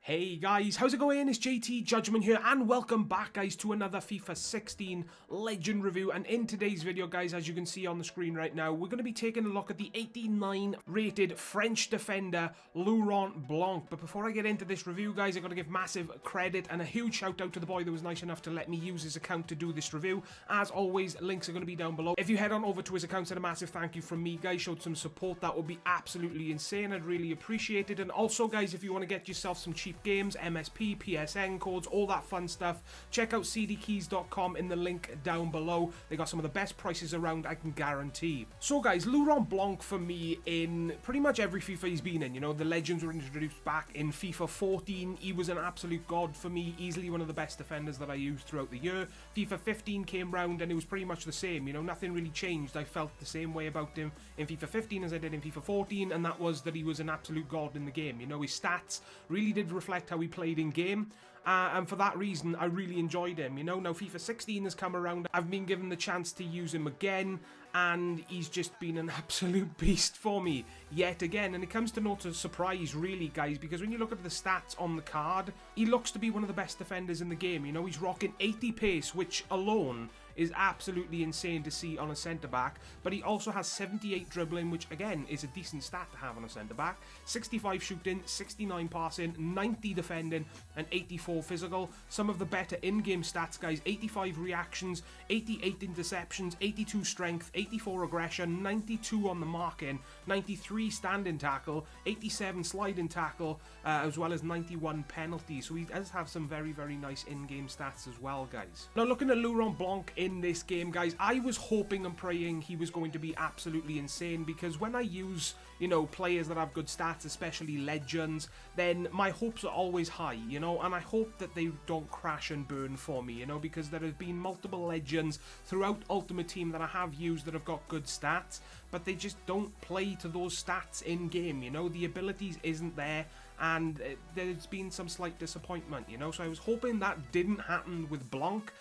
Hey guys, how's it going? It's JTJudgment here and welcome back guys to another FIFA 16 Legend review. And in today's video guys, as you can see on the screen right now, we're going to be taking a look at the 89 rated French defender Laurent Blanc. But before I get into this review guys, I've got to give massive credit and a huge shout out to the boy that was nice enough to let me use his account to do this review. As always, links are going to be down below. If you head on over to his account, send a massive thank you from me guys, showed some support, that would be absolutely insane. I'd really appreciate it. And also guys, if you want to get yourself some cheap games, MSP, PSN codes, all that fun stuff, check out cdkeys.com in the link down below. They got some of the best prices around, I can guarantee. So guys, Laurent Blanc for me in pretty much every FIFA he's been in. You know, the legends were introduced back in FIFA 14. He was an absolute god for me, easily one of the best defenders that I used throughout the year. FIFA 15 came round and it was pretty much the same. You know, nothing really changed. I felt the same way about him in FIFA 15 as I did in FIFA 14, and that was that he was an absolute god in the game. You know, his stats really did reflect how he played in game, and for that reason I really enjoyed him. You know, now FIFA 16 has come around, I've been given the chance to use him again, and he's just been an absolute beast for me yet again. And it comes to no surprise really guys, because when you look at the stats on the card, he looks to be one of the best defenders in the game. You know, he's rocking 80 pace, which alone is absolutely insane to see on a centre-back, but he also has 78 dribbling, which again is a decent stat to have on a centre-back, 65 shooting, 69 passing, 90 defending, and 84 physical. Some of the better in-game stats, guys: 85 reactions, 88 interceptions, 82 strength, 84 aggression, 92 on the marking, 93 standing tackle, 87 sliding tackle, as well as 91 penalties. So he does have some very, very nice in-game stats as well, guys. Now, looking at Laurent Blanc in this game, guys, I was hoping and praying he was going to be absolutely insane, because when I use, you know, players that have good stats, especially legends, then my hopes are always high, you know, and I hope that they don't crash and burn for me, you know, because there have been multiple legends throughout Ultimate Team that I have used that have got good stats, but they just don't play to those stats in game. You know, the abilities isn't there, and there's been some slight disappointment, you know, so I was hoping that didn't happen with Blanc.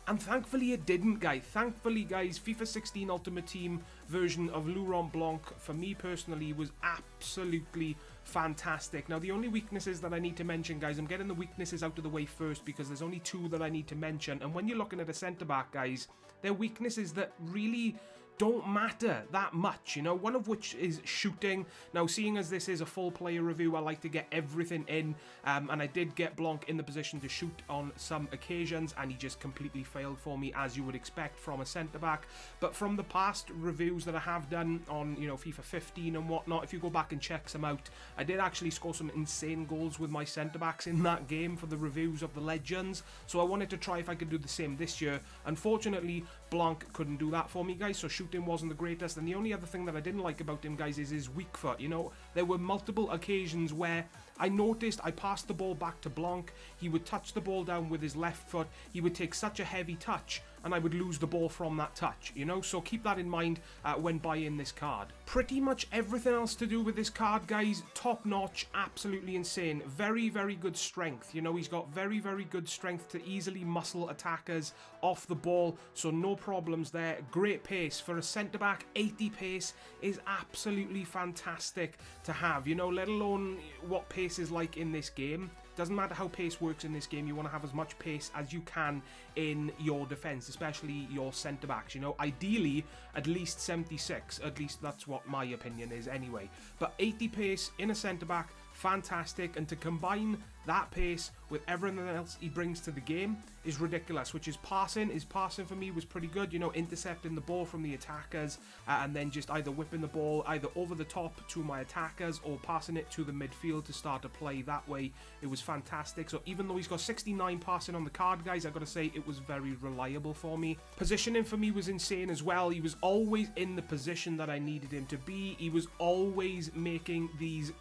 And thankfully it didn't, guys. Thankfully, guys, FIFA 16 Ultimate Team version of Laurent Blanc, for me personally, was absolutely fantastic. Now, the only weaknesses that I need to mention, guys, I'm getting the weaknesses out of the way first, because there's only two that I need to mention. And when you're looking at a centre-back, guys, they're weaknesses that really don't matter that much, you know, one of which is shooting. Now, seeing as this is a full player review, I like to get everything in, and I did get Blanc in the position to shoot on some occasions, and he just completely failed for me, as you would expect from a centre-back. But from the past reviews that I have done on, you know, FIFA 15 and whatnot, if you go back and check some out, I did actually score some insane goals with my centre-backs in that game for the reviews of the legends, so I wanted to try if I could do the same this year. Unfortunately, Blanc couldn't do that for me, guys, so shooting wasn't the greatest. And the only other thing that I didn't like about him, guys, is his weak foot. You know, there were multiple occasions where I noticed I passed the ball back to Blanc, he would touch the ball down with his left foot, he would take such a heavy touch, and I would lose the ball from that touch, you know, so keep that in mind when buying this card. Pretty much everything else to do with this card, guys, top notch, absolutely insane. Very, very good strength. You know, he's got very, very good strength to easily muscle attackers off the ball, so no problems there. Great pace for a centre-back. 80 pace is absolutely fantastic to have, you know, let alone what pace is like in this game. Doesn't matter how pace works in this game, you want to have as much pace as you can in your defence, especially your centre-backs. You know, ideally at least 76, at least that's what my opinion is anyway. But 80 pace in a centre-back, fantastic. And to combine that pace with everything else he brings to the game is ridiculous, which is passing. His passing for me was pretty good, you know, intercepting the ball from the attackers, and then just either whipping the ball either over the top to my attackers or passing it to the midfield to start a play that way. It was fantastic. So even though he's got 69 passing on the card, guys, I've got to say it was very reliable for me. Positioning for me was insane as well. He was always in the position that I needed him to be. He was always making these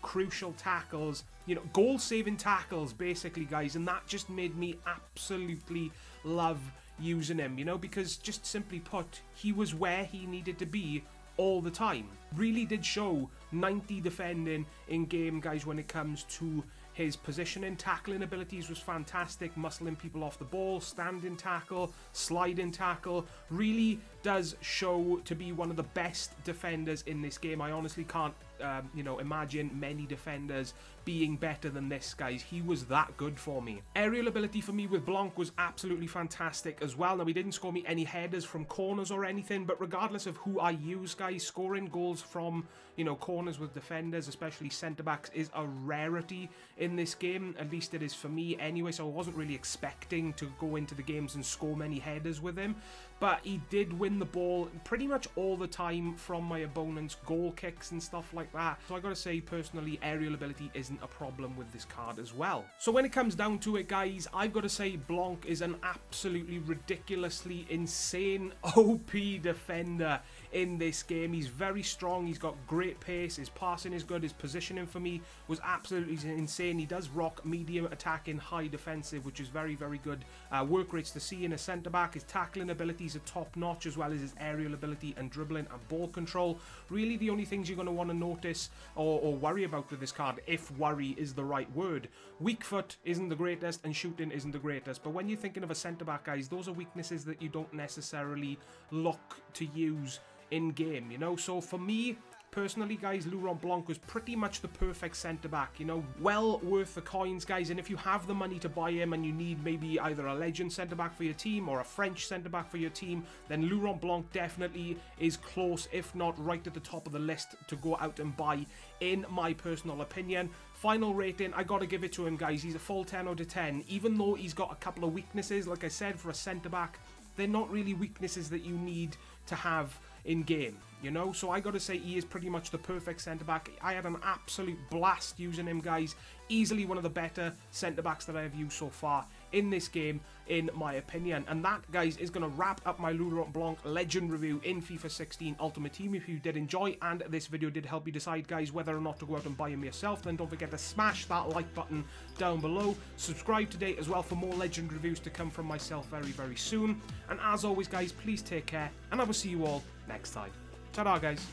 crucial tackles, you know, goal-saving tackles, basically, guys, and that just made me absolutely love using him, you know, because just simply put, he was where he needed to be all the time. Really did show 90 defending in game, guys, when it comes to his positioning. Tackling abilities was fantastic, muscling people off the ball, standing tackle, sliding tackle. Really does show to be one of the best defenders in this game. I honestly can't imagine many defenders being better than this, guys. He was that good for me. Aerial ability for me with Blanc was absolutely fantastic as well. Now, he didn't score me any headers from corners or anything, but regardless of who I use, guys, scoring goals from, corners with defenders, especially centre-backs, is a rarity in this game. At least it is for me anyway, so I wasn't really expecting to go into the games and score many headers with him. But he did win the ball pretty much all the time from my opponent's goal kicks and stuff like that. So I gotta say, personally, aerial ability isn't a problem with this card as well. So when it comes down to it, guys, I've got to say Blanc is an absolutely ridiculously insane OP defender in this game. He's very strong, he's got great pace, his passing is good, his positioning for me was absolutely insane. He does rock medium attacking, high defensive, which is very, very good work rates to see in a centre-back. His tackling abilities are top-notch, as well as his aerial ability and dribbling and ball control. Really the only things you're going to want to notice or worry about with this card, if worry is the right word. Weak foot isn't the greatest and shooting isn't the greatest, but when you're thinking of a centre-back, guys, those are weaknesses that you don't necessarily look to use in game, so for me personally, guys, Laurent Blanc was pretty much the perfect centre-back, well worth the coins, guys. And if you have the money to buy him and you need maybe either a legend centre-back for your team or a French centre-back for your team, then Laurent Blanc definitely is close, if not right at the top of the list to go out and buy, in my personal opinion. Final rating, I gotta give it to him, guys. He's a full 10 out of 10, even though he's got a couple of weaknesses. Like I said, for a centre-back, they're not really weaknesses that you need to have in game, so I gotta say he is pretty much the perfect centre-back. I had an absolute blast using him, guys. Easily one of the better centre-backs that I have used so far in this game, in my opinion. And that, guys, is going to wrap up my Laurent Blanc legend review in FIFA 16 Ultimate Team. If you did enjoy and this video did help you decide, guys, whether or not to go out and buy him yourself, then don't forget to smash that like button down below. Subscribe today as well for more legend reviews to come from myself very, very soon. And as always, guys, please take care, and I will see you all next time. Ta-da, guys.